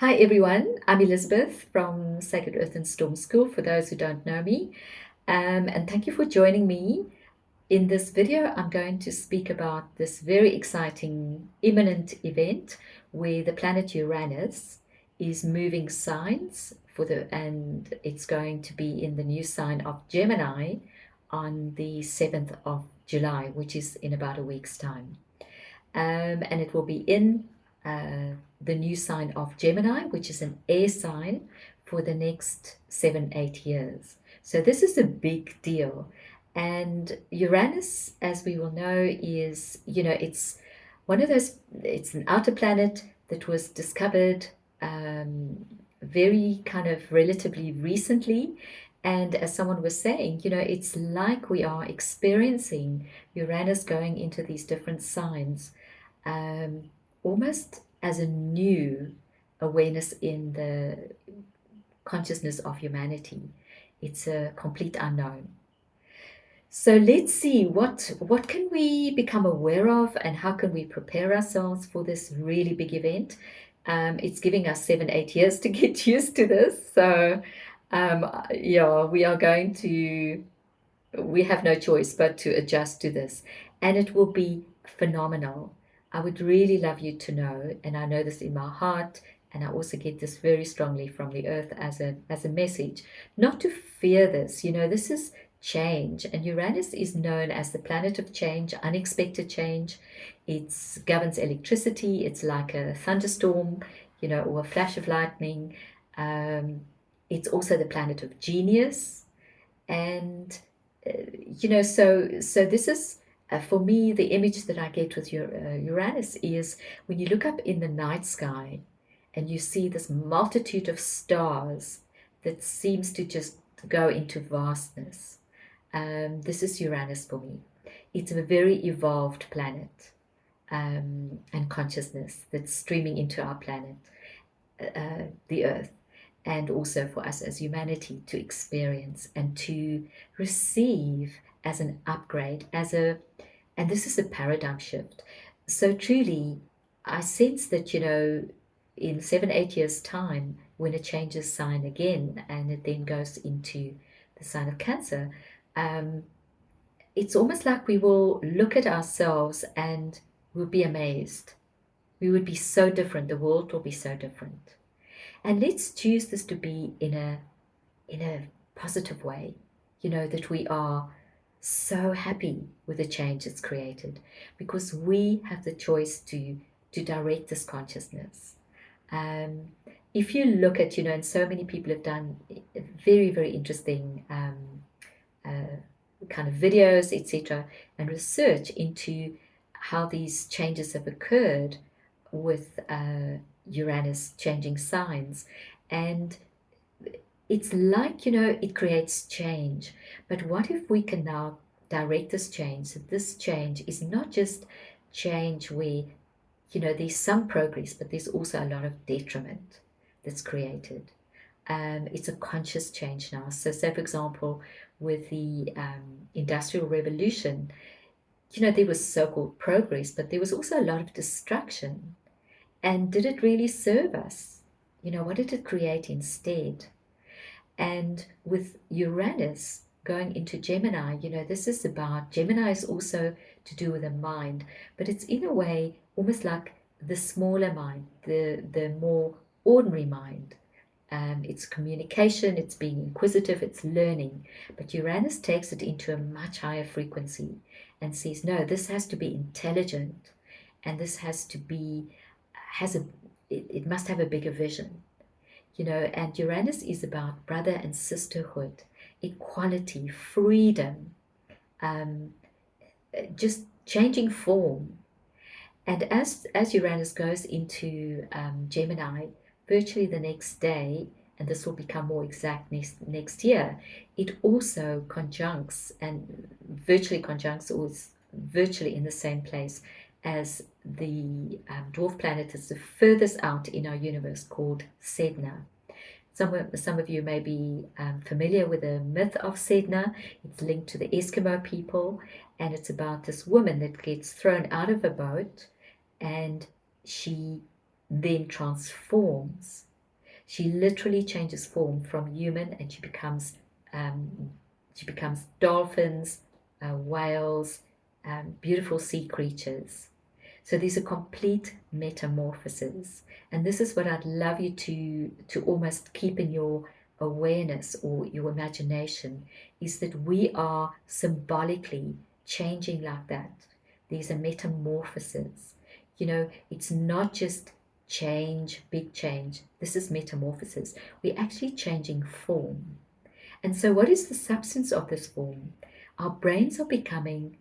Hi everyone, I'm Elizabeth from Sacred Earth and Storm School for those who don't know me. And thank you for joining me. In this video, I'm going to speak about this very exciting imminent event where the planet Uranus is moving signs and it's going to be in the new sign of Gemini on the 7th of July, which is in about a week's time. And it will be in the new sign of Gemini, which is an air sign for the next 7-8 years. So this is a big deal. And Uranus, as we will know, is, it's one of those, it's an outer planet that was discovered very kind of relatively recently. And as someone was saying, it's like we are experiencing Uranus going into these different signs almost as a new awareness in the consciousness of humanity. It's a complete unknown. So let's see what can we become aware of and how can we prepare ourselves for this really big event. It's giving us 7-8 years to get used to this. So yeah, we have no choice but to adjust to this, and it will be phenomenal. I would really love you to know, and I know this in my heart, and I also get this very strongly from the earth as a message, not to fear this. This is change, and Uranus is known as the planet of change, unexpected change. It governs electricity. It's like a thunderstorm, or a flash of lightning. It's also the planet of genius, and so this is for me, the image that I get with Uranus is when you look up in the night sky and you see this multitude of stars that seems to just go into vastness. This is Uranus for me. It's a very evolved planet, and consciousness that's streaming into our planet, the Earth, and also for us as humanity to experience and to receive as an upgrade, and this is a paradigm shift. So truly, I sense that, in 7-8 years' time, when it changes sign again and it then goes into the sign of Cancer, it's almost like we will look at ourselves and we'll be amazed. We would be so different. The world will be so different. And let's choose this to be in a positive way, that we are so happy with the change it's created because we have the choice to direct this consciousness. If you look at, and so many people have done very, very interesting kind of videos, etc., and research into how these changes have occurred with Uranus changing signs. And it's like, it creates change. But what if we can now direct this change? So this change is not just change where, there's some progress, but there's also a lot of detriment that's created. It's a conscious change now. So say, for example, with the Industrial Revolution, there was so-called progress, but there was also a lot of destruction. And did it really serve us? What did it create instead? And with Uranus going into Gemini, this is about, Gemini is also to do with the mind, but it's in a way almost like the smaller mind, the more ordinary mind. It's communication, it's being inquisitive, it's learning. But Uranus takes it into a much higher frequency and says, no, this has to be intelligent, and this has to be, it must have a bigger vision. And Uranus is about brother and sisterhood, equality, freedom, just changing form. And as Uranus goes into Gemini, virtually the next day, and this will become more exact next year, it also conjuncts and virtually conjuncts, or is virtually in the same place as the dwarf planet that's the furthest out in our universe, called Sedna. Some of you may be familiar with the myth of Sedna. It's linked to the Eskimo people, and it's about this woman that gets thrown out of a boat, and she then transforms She literally changes form from human, and she becomes dolphins, whales, beautiful sea creatures. So these are complete metamorphoses. And this is what I'd love you to almost keep in your awareness or your imagination, is that we are symbolically changing like that. These are metamorphoses. It's not just change, big change. This is metamorphosis. We're actually changing form. And so what is the substance of this form? Our brains are becoming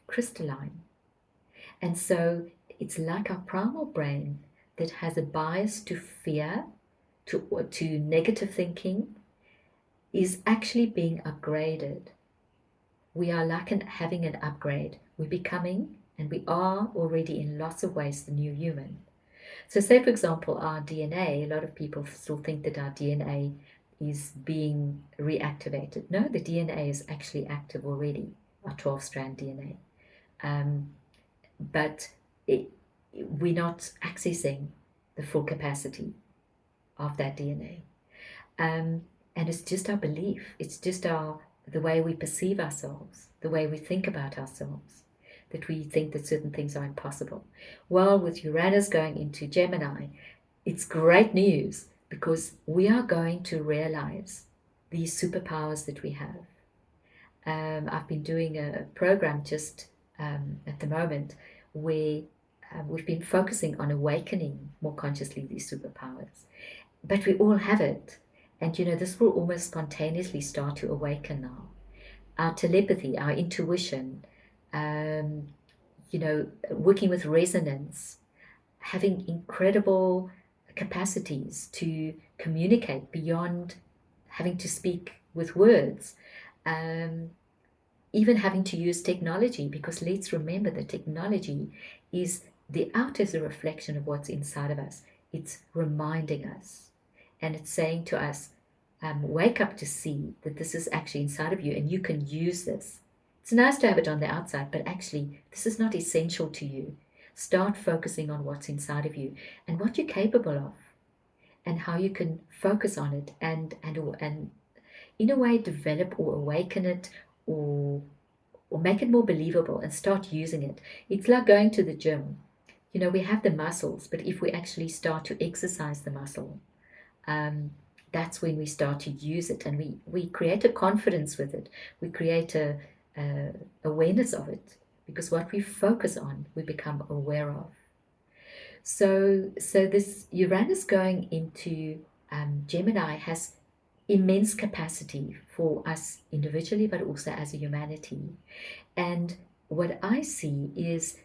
crystalline. And so it's like our primal brain that has a bias to fear, to negative thinking, is actually being upgraded. We are like having an upgrade. We're becoming, and we are already in lots of ways, the new human. So say, for example, our DNA, a lot of people still think that our DNA is being reactivated. No, the DNA is actually active already, our 12-strand DNA. But we're not accessing the full capacity of that DNA. And it's just our belief. It's just the way we perceive ourselves, the way we think about ourselves, that we think that certain things are impossible. Well, with Uranus going into Gemini, it's great news, because we are going to realize these superpowers that we have. I've been doing a program just at the moment where we've been focusing on awakening more consciously these superpowers. But we all have it. And this will almost spontaneously start to awaken now. Our telepathy, our intuition, working with resonance, having incredible capacities to communicate beyond having to speak with words, even having to use technology, because let's remember that technology is the outer is a reflection of what's inside of us. It's reminding us, and it's saying to us, wake up to see that this is actually inside of you and you can use this. It's nice to have it on the outside, but actually this is not essential to you. Start focusing on what's inside of you and what you're capable of, and how you can focus on it and in a way develop or awaken it, or make it more believable and start using it. It's like going to the gym. We have the muscles, but if we actually start to exercise the muscle, that's when we start to use it, and we create a confidence with it. We create a awareness of it, because what we focus on, we become aware of. So this Uranus going into Gemini has immense capacity for us individually, but also as a humanity. And what I see is,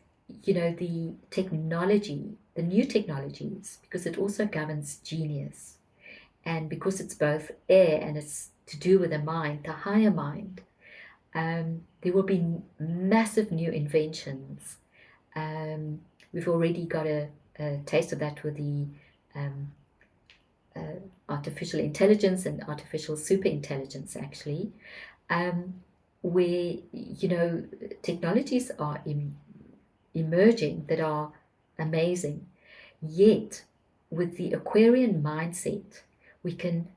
the technology, the new technologies, because it also governs genius. And because it's both air and it's to do with the mind, the higher mind, there will be massive new inventions. We've already got a taste of that with the artificial intelligence and artificial super intelligence, actually, where technologies are emerging that are amazing. Yet with the Aquarian mindset, we can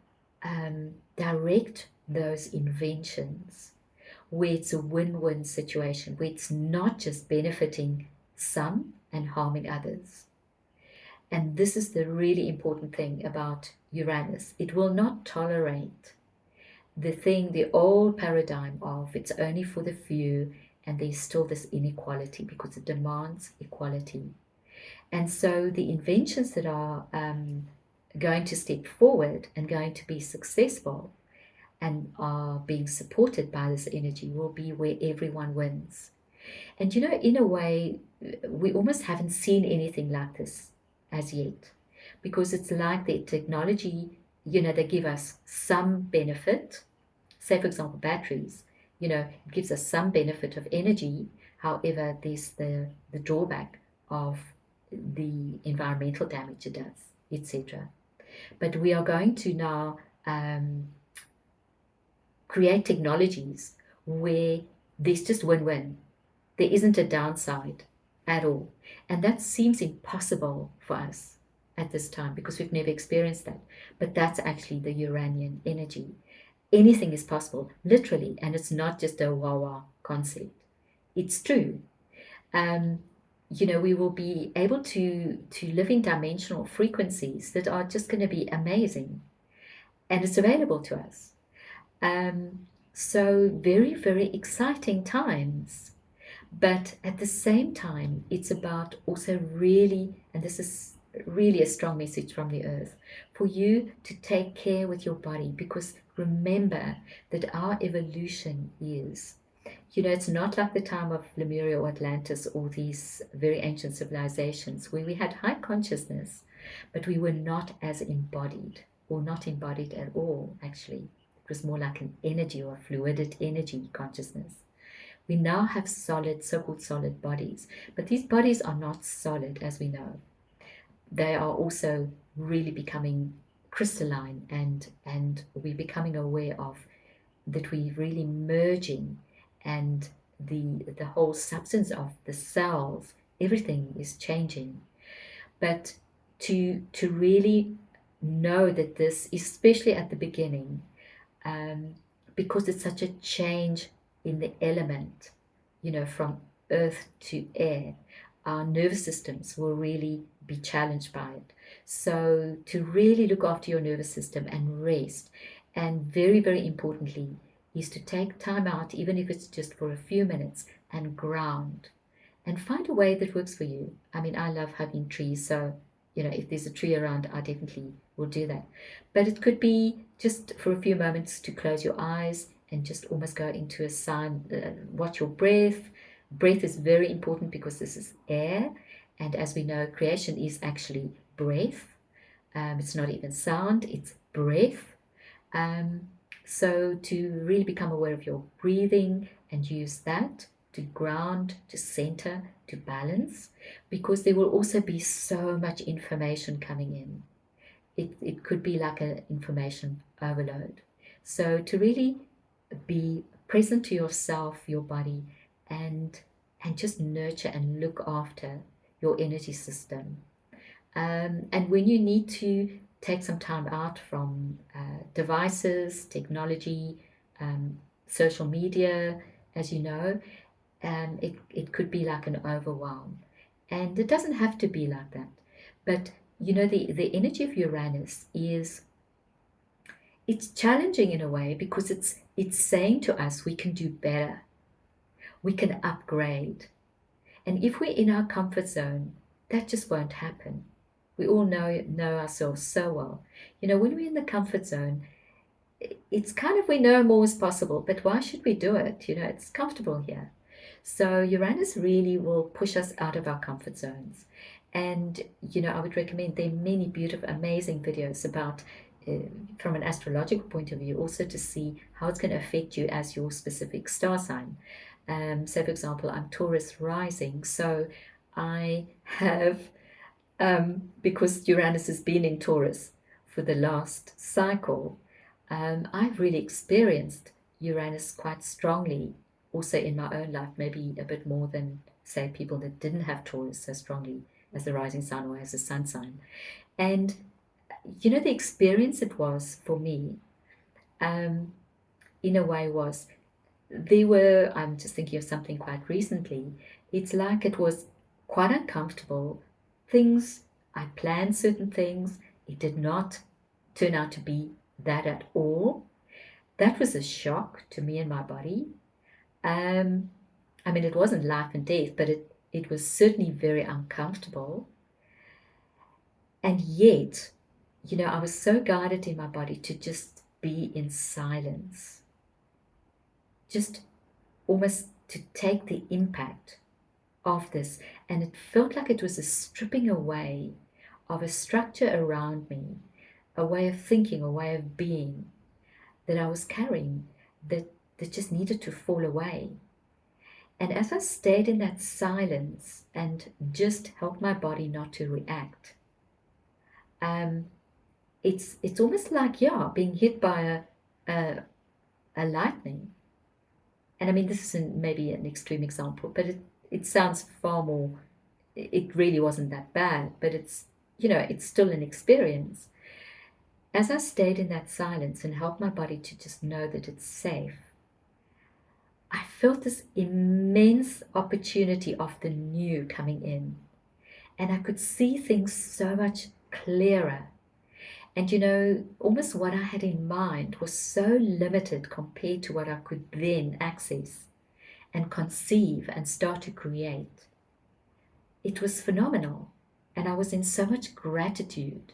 direct those inventions where it's a win-win situation, where it's not just benefiting some and harming others. And this is the really important thing about Uranus. It will not tolerate the old paradigm of it's only for the few, and there's still this inequality, because it demands equality. And so the inventions that are going to step forward and going to be successful and are being supported by this energy will be where everyone wins. And in a way, we almost haven't seen anything like this as yet, because it's like the technology, they give us some benefit. Say, for example, batteries, it gives us some benefit of energy. However, there's the drawback of the environmental damage it does, etc. But we are going to now create technologies where there's just win-win. There isn't a downside at all. And that seems impossible for us. at this time because we've never experienced that. But that's actually the Uranian energy. Anything is possible, literally, and it's not just a wah-wah concept. It's true. Um, we will be able to live in dimensional frequencies that are just going to be amazing, and it's available to us. So very, very exciting times. But at the same time, it's about also really, and this is really a strong message from the earth, for you to take care with your body, because remember that our evolution is, it's not like the time of Lemuria or Atlantis or these very ancient civilizations where we had high consciousness, but we were not as embodied, or not embodied at all, actually. It was more like an energy or a fluid energy consciousness. We now have solid, so-called solid bodies, but these bodies are not solid as we know. They are also really becoming crystalline, and we're becoming aware of that we're really merging, and the whole substance of the cells, everything is changing. But to really know that this, especially at the beginning, because it's such a change in the element, from earth to air, our nervous systems will really be challenged by it. So to really look after your nervous system and rest, and very, very importantly, is to take time out, even if it's just for a few minutes, and ground and find a way that works for you. I mean, I love hugging trees, so if there's a tree around, I definitely will do that. But it could be just for a few moments to close your eyes and just almost go into a sign, watch your breath. Breath is very important because this is air, and as we know, creation is actually breath. It's not even sound, it's breath. So to really become aware of your breathing and use that to ground, to center, to balance, because there will also be so much information coming in. It could be like an information overload. So to really be present to yourself, your body, and just nurture and look after your energy system. And when you need to take some time out from devices, technology, social media, as you know, it could be like an overwhelm. And it doesn't have to be like that. But the energy of Uranus it's challenging in a way, because it's saying to us we can do better, we can upgrade. And if we're in our comfort zone, that just won't happen. We all know ourselves so well. When we're in the comfort zone, it's kind of, we know more is possible, but why should we do it? It's comfortable here. So Uranus really will push us out of our comfort zones. And, I would recommend, there are many beautiful, amazing videos about, from an astrological point of view, also to see how it's going to affect you as your specific star sign. So, for example, I'm Taurus rising, so I have, because Uranus has been in Taurus for the last cycle, I've really experienced Uranus quite strongly, also in my own life, maybe a bit more than, say, people that didn't have Taurus so strongly as the rising sign or as a sun sign. And, the experience it was for me, in a way, was, I'm just thinking of something quite recently, it's like it was quite uncomfortable. I planned certain things, it did not turn out to be that at all. That was a shock to me and my body. I mean, it wasn't life and death, but it was certainly very uncomfortable. And yet, I was so guided in my body to just be in silence, just almost to take the impact of this. And it felt like it was a stripping away of a structure around me, a way of thinking, a way of being that I was carrying, that just needed to fall away. And as I stayed in that silence and just helped my body not to react, it's almost like, being hit by a lightning. And I mean, this is maybe an extreme example, but it sounds far more, it really wasn't that bad, but it's still an experience. As I stayed in that silence and helped my body to just know that it's safe, I felt this immense opportunity of the new coming in. And I could see things so much clearer. And almost what I had in mind was so limited compared to what I could then access and conceive and start to create. It was phenomenal. And I was in so much gratitude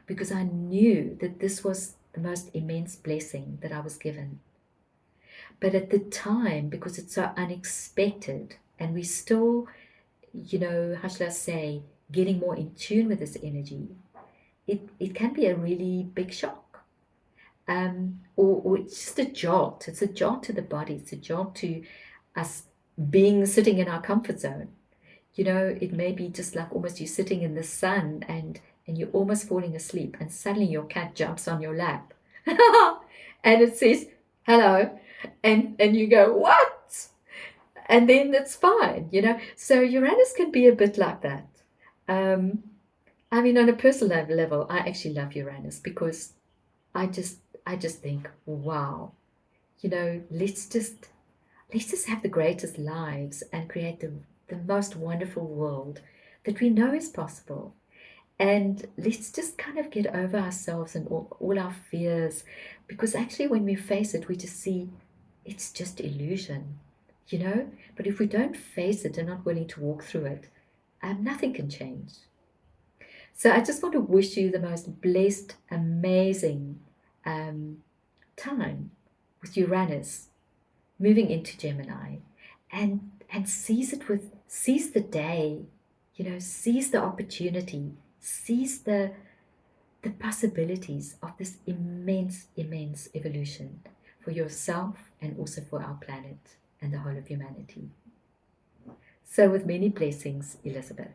because I knew that this was the most immense blessing that I was given. But at the time, because it's so unexpected and we still, how should I say, getting more in tune with this energy, it can be a really big shock. Or it's just a jolt. It's a jolt to the body. It's a jolt to us sitting in our comfort zone. It may be just like almost you sitting in the sun and you're almost falling asleep and suddenly your cat jumps on your lap and it says, hello. And you go, what? And then it's fine. So Uranus can be a bit like that. I mean, on a personal level, I actually love Uranus because I just think, wow, let's just have the greatest lives and create the most wonderful world that we know is possible. And let's just kind of get over ourselves and all our fears, because actually when we face it, we just see it's just illusion. But if we don't face it and not willing to walk through it, nothing can change. So I just want to wish you the most blessed, amazing time with Uranus moving into Gemini, and seize the day, seize the opportunity, seize the possibilities of this immense, immense evolution for yourself and also for our planet and the whole of humanity. So with many blessings, Elizabeth.